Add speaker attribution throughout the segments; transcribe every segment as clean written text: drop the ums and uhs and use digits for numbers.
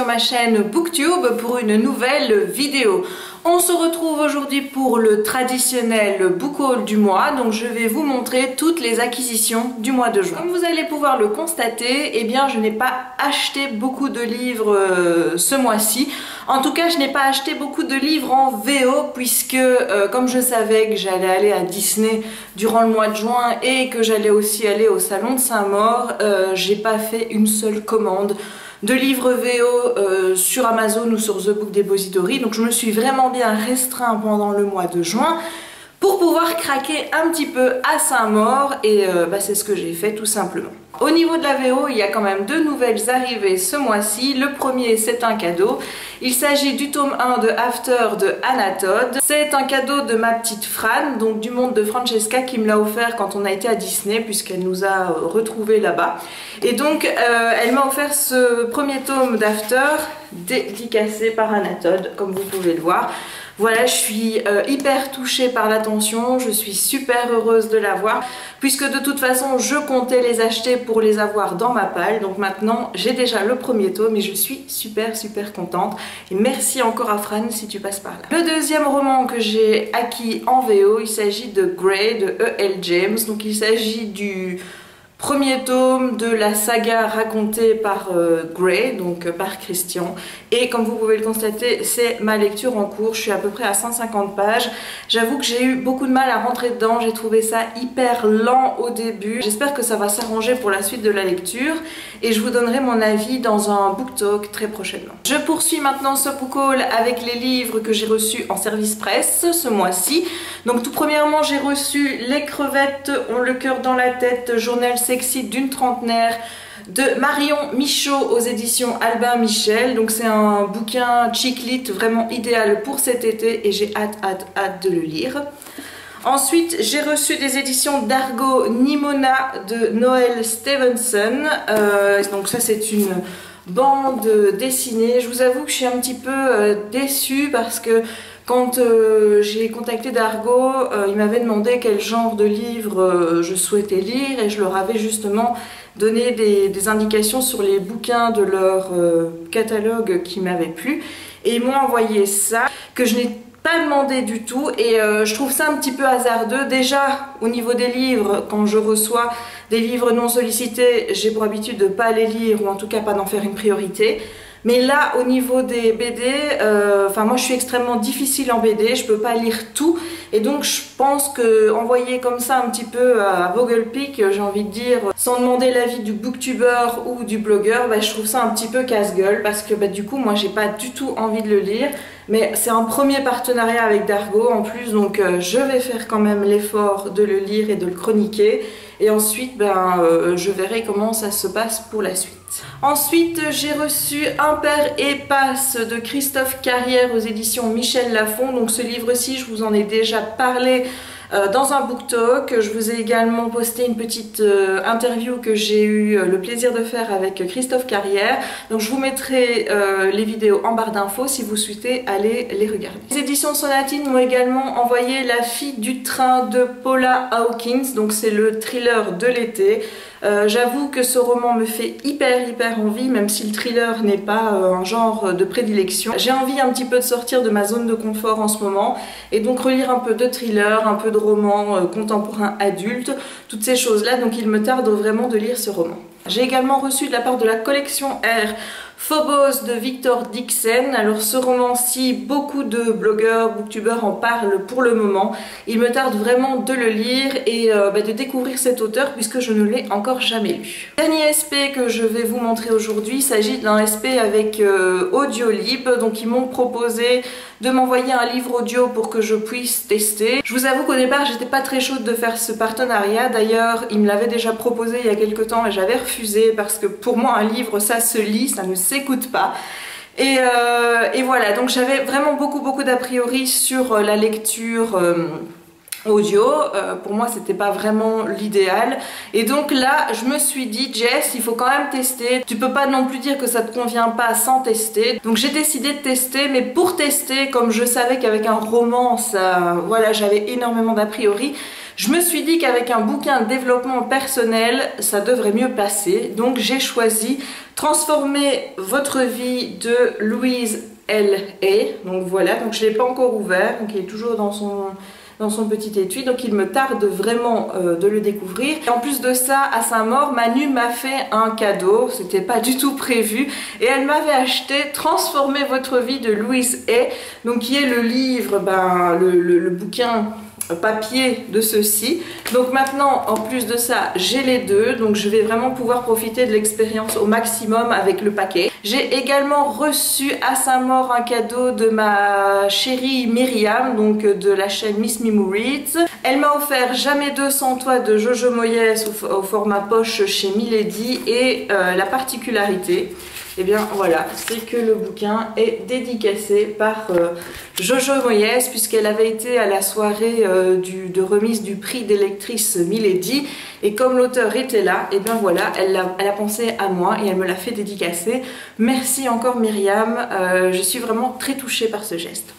Speaker 1: ma chaîne Booktube pour une nouvelle vidéo. On se retrouve aujourd'hui pour le traditionnel book haul du mois, donc je vais vous montrer toutes les acquisitions du mois de juin. Comme vous allez pouvoir le constater, eh bien je n'ai pas acheté beaucoup de livres ce mois-ci. En tout cas, je n'ai pas acheté beaucoup de livres en VO puisque comme je savais que j'allais aller à Disney durant le mois de juin et que j'allais aussi aller au salon de Saint-Maur, j'ai pas fait une seule commande de livres VO sur Amazon ou sur The Book Depository, donc je me suis vraiment bien restreint pendant le mois de juin pour pouvoir craquer un petit peu à Saint-Maur et c'est ce que j'ai fait tout simplement. Au niveau de la VO, il y a quand même deux nouvelles arrivées ce mois-ci. Le premier, c'est un cadeau. Il s'agit du tome 1 de After de Anna Todd. C'est un cadeau de ma petite Fran, donc du monde de Francesca, qui me l'a offert quand on a été à Disney, puisqu'elle nous a retrouvés là-bas. Et donc, elle m'a offert ce premier tome d'After, dédicacé par Anna Todd, comme vous pouvez le voir. Voilà, je suis hyper touchée par l'attention, je suis super heureuse de l'avoir, puisque de toute façon je comptais les acheter pour les avoir dans ma palle. Donc maintenant j'ai déjà le premier tome et je suis super contente. Et merci encore à Fran si tu passes par là. Le deuxième roman que j'ai acquis en VO, il s'agit de Grey de E.L. James. Donc il s'agit du premier tome de la saga racontée par Grey, donc par Christian. Et comme vous pouvez le constater, c'est ma lecture en cours. Je suis à peu près à 150 pages. J'avoue que j'ai eu beaucoup de mal à rentrer dedans. J'ai trouvé ça hyper lent au début. J'espère que ça va s'arranger pour la suite de la lecture. Et je vous donnerai mon avis dans un book talk très prochainement. Je poursuis maintenant ce book haul avec les livres que j'ai reçus en service presse ce mois-ci. Donc tout premièrement, j'ai reçu Les crevettes ont le cœur dans la tête, journal sexy d'une trentenaire de Marion Michaud aux éditions Albin Michel. Donc c'est un bouquin chick lit vraiment idéal pour cet été et j'ai hâte de le lire. Ensuite, j'ai reçu des éditions d'Argo Nimona de Noël Stevenson. Donc ça c'est une bande dessinée. Je vous avoue que je suis un petit peu déçue parce que quand j'ai contacté Dargo, ils m'avaient demandé quel genre de livre je souhaitais lire et je leur avais justement donné des indications sur les bouquins de leur catalogue qui m'avaient plu. Et ils m'ont envoyé ça, que je n'ai pas demandé du tout et je trouve ça un petit peu hasardeux. Déjà au niveau des livres, quand je reçois des livres non sollicités, j'ai pour habitude de ne pas les lire ou en tout cas pas d'en faire une priorité. Mais là, au niveau des BD, moi je suis extrêmement difficile en BD, je peux pas lire tout. Et donc je pense que envoyer comme ça un petit peu à Vogelpick, j'ai envie de dire, sans demander l'avis du booktuber ou du blogueur, je trouve ça un petit peu casse-gueule. Parce que du coup, moi j'ai pas du tout envie de le lire. Mais c'est un premier partenariat avec Dargo en plus, donc je vais faire quand même l'effort de le lire et de le chroniquer. Et ensuite, je verrai comment ça se passe pour la suite. Ensuite, j'ai reçu Un père et passe de Christophe Carrière aux éditions Michel Lafon. Donc ce livre-ci, je vous en ai déjà parlé dans un book talk. Je vous ai également posté une petite interview que j'ai eu le plaisir de faire avec Christophe Carrière. Donc je vous mettrai les vidéos en barre d'infos si vous souhaitez aller les regarder. Les éditions Sonatine m'ont également envoyé La fille du train de Paula Hawkins. Donc c'est le thriller de l'été. J'avoue que ce roman me fait hyper envie, même si le thriller n'est pas un genre de prédilection. J'ai envie un petit peu de sortir de ma zone de confort en ce moment et donc relire un peu de thriller, un peu de roman contemporain adulte, toutes ces choses-là, donc il me tarde vraiment de lire ce roman. J'ai également reçu de la part de la collection R Phobos de Victor Dixon. Alors ce roman-ci, beaucoup de blogueurs, booktubeurs en parlent pour le moment. Il me tarde vraiment de le lire et de découvrir cet auteur puisque je ne l'ai encore jamais lu. Dernier SP que je vais vous montrer aujourd'hui, il s'agit d'un SP avec Audiolib. Donc ils m'ont proposé de m'envoyer un livre audio pour que je puisse tester. Je vous avoue qu'au départ j'étais pas très chaude de faire ce partenariat. D'ailleurs ils me l'avaient déjà proposé il y a quelques temps et j'avais refusé parce que pour moi un livre ça se lit, ça ne s'écoute pas. Et voilà, donc j'avais vraiment beaucoup d'a priori sur la lecture audio. Pour moi c'était pas vraiment l'idéal et donc là je me suis dit Jess, il faut quand même tester, tu peux pas non plus dire que ça te convient pas sans tester. Donc j'ai décidé de tester, mais pour tester, comme je savais qu'avec un roman ça, voilà, j'avais énormément d'a priori, Je me suis dit qu'avec un bouquin de développement personnel, ça devrait mieux passer. Donc j'ai choisi Transformer votre vie de Louise Hay. Donc voilà, donc je ne l'ai pas encore ouvert, donc il est toujours dans son petit étui, donc il me tarde vraiment de le découvrir. Et en plus de ça, à Saint-Maur, Manu m'a fait un cadeau, c'était pas du tout prévu, et elle m'avait acheté Transformer votre vie de Louise Hay, donc qui est le livre, le bouquin papier de ceci. Donc maintenant, en plus de ça, j'ai les deux, donc je vais vraiment pouvoir profiter de l'expérience au maximum avec le paquet. J'ai également reçu à Saint-Maur un cadeau de ma chérie Myriam, donc de la chaîne Miss Mimou Reads. Elle m'a offert Jamais 200 toi de Jojo Moyes au format poche chez Milady, et la particularité, et bien voilà, c'est que le bouquin est dédicacé par Jojo Moyes, puisqu'elle avait été à la soirée de remise du prix des lectrices Milady, et comme l'auteur était là, et bien voilà, elle a pensé à moi et elle me l'a fait dédicacer. Merci encore Myriam, je suis vraiment très touchée par ce geste.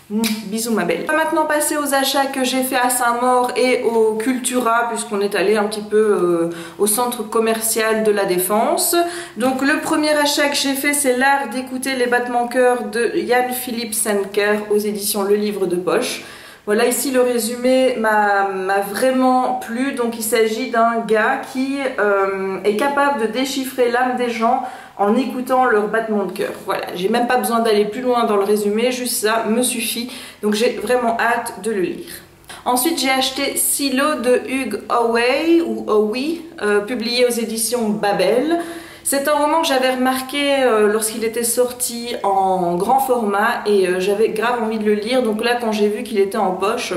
Speaker 1: Bisous ma belle. On va maintenant passer aux achats que j'ai fait à Saint-Maur et au Cultura, puisqu'on est allé un petit peu au centre commercial de la Défense. Donc le premier achat que j'ai fait, c'est L'art d'écouter les battements cœur de Jan-Philippe Senker aux éditions Le Livre de Poche. Voilà, ici le résumé m'a vraiment plu. Donc il s'agit d'un gars qui est capable de déchiffrer l'âme des gens en écoutant leurs battements de cœur. Voilà, j'ai même pas besoin d'aller plus loin dans le résumé, juste ça me suffit. Donc j'ai vraiment hâte de le lire. Ensuite, j'ai acheté Silo de Hugh Howey, publié aux éditions Babel. C'est un roman que j'avais remarqué lorsqu'il était sorti en grand format, et j'avais grave envie de le lire. Donc là, quand j'ai vu qu'il était en poche,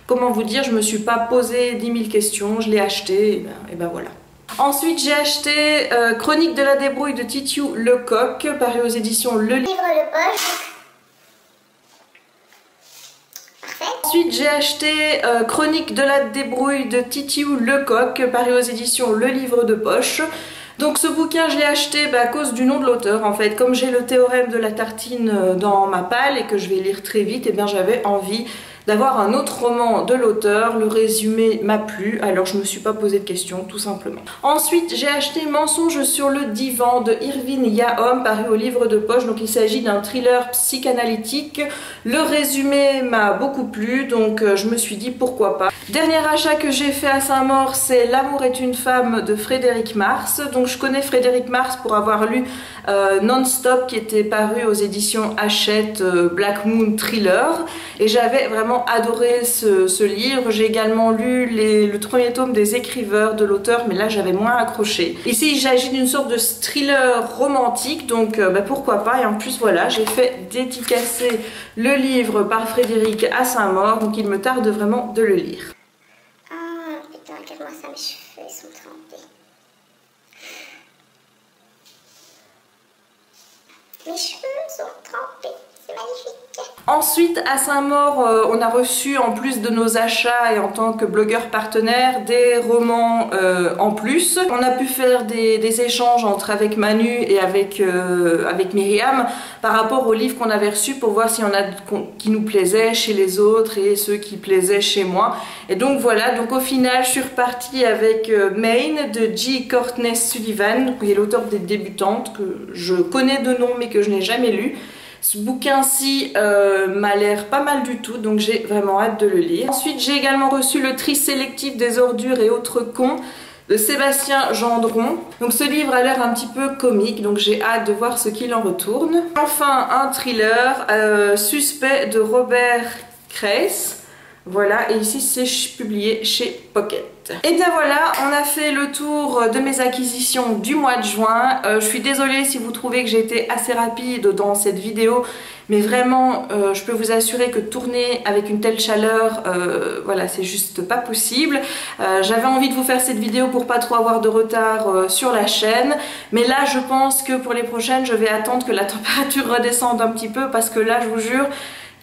Speaker 1: comment vous dire, je me suis pas posé 10 000 questions, je l'ai acheté, et ben voilà. Ensuite, j'ai acheté Chronique de la débrouille de Titiou Lecoq, paru aux éditions Le Livre de Poche. Ensuite, j'ai acheté Chronique de la débrouille de Titiou Lecoq, paru aux éditions Le Livre de Poche. Donc ce bouquin, je l'ai acheté à cause du nom de l'auteur en fait. Comme j'ai le théorème de la tartine dans ma palle et que je vais lire très vite, et bien j'avais envie d'avoir un autre roman de l'auteur. Le résumé m'a plu, alors je me suis pas posé de questions, tout simplement. Ensuite, j'ai acheté Mensonge sur le divan de Irvine Yahom, paru au Livre de Poche. Donc il s'agit d'un thriller psychanalytique. Le résumé m'a beaucoup plu, donc je me suis dit pourquoi pas. Dernier achat que j'ai fait à Saint-Maur, c'est L'amour est une femme de Frédéric Mars. Donc je connais Frédéric Mars pour avoir lu Non-Stop, qui était paru aux éditions Hachette, Black Moon Thriller, et j'avais vraiment adoré ce livre. J'ai également lu le premier tome des Écriveurs de l'auteur, mais là j'avais moins accroché. Ici il s'agit d'une sorte de thriller romantique, donc pourquoi pas. Et en plus voilà, j'ai fait dédicacer le livre par Frédéric à Saint-Maur, donc il me tarde vraiment de le lire.
Speaker 2: Ah putain, regarde-moi ça, mes cheveux ils sont trempés. Mes cheveux sont trempés, c'est magnifique.
Speaker 1: Ensuite, à Saint-Maur, on a reçu, en plus de nos achats et en tant que blogueur partenaire, des romans en plus. On a pu faire des échanges avec Manu et avec Myriam par rapport aux livres qu'on avait reçus, pour voir s'il y en a qui nous plaisaient chez les autres et ceux qui plaisaient chez moi. Et donc voilà, donc au final, je suis repartie avec Maine de G. Courtney Sullivan, qui est l'auteur des Débutantes, que je connais de nom mais que je n'ai jamais lu. Ce bouquin-ci m'a l'air pas mal du tout, donc j'ai vraiment hâte de le lire. Ensuite, j'ai également reçu Le tri sélectif des ordures et autres cons de Sébastien Gendron. Donc ce livre a l'air un petit peu comique, donc j'ai hâte de voir ce qu'il en retourne. Enfin, un thriller, Suspect de Robert Kreis. Voilà, et ici c'est publié chez Pocket. Et bien voilà, on a fait le tour de mes acquisitions du mois de juin. Je suis désolée si vous trouvez que j'ai été assez rapide dans cette vidéo, mais vraiment je peux vous assurer que tourner avec une telle chaleur, voilà, c'est juste pas possible. J'avais envie de vous faire cette vidéo pour pas trop avoir de retard sur la chaîne, mais là je pense que pour les prochaines je vais attendre que la température redescende un petit peu, parce que là je vous jure,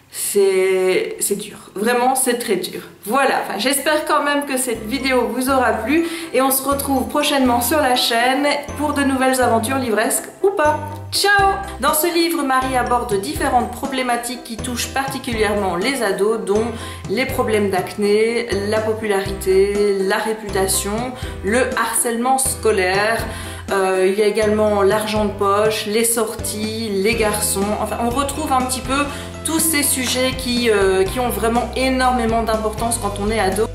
Speaker 1: c'est dur, vraiment c'est très dur. Voilà, j'espère quand même que cette vidéo vous aura plu, et on se retrouve prochainement sur la chaîne pour de nouvelles aventures livresques ou pas. Ciao! Dans ce livre, Marie aborde différentes problématiques qui touchent particulièrement les ados, dont les problèmes d'acné, la popularité, la réputation, le harcèlement scolaire. Il y a également l'argent de poche, les sorties, les garçons. Enfin, on retrouve un petit peu tous ces sujets qui ont vraiment énormément d'importance quand on est ado.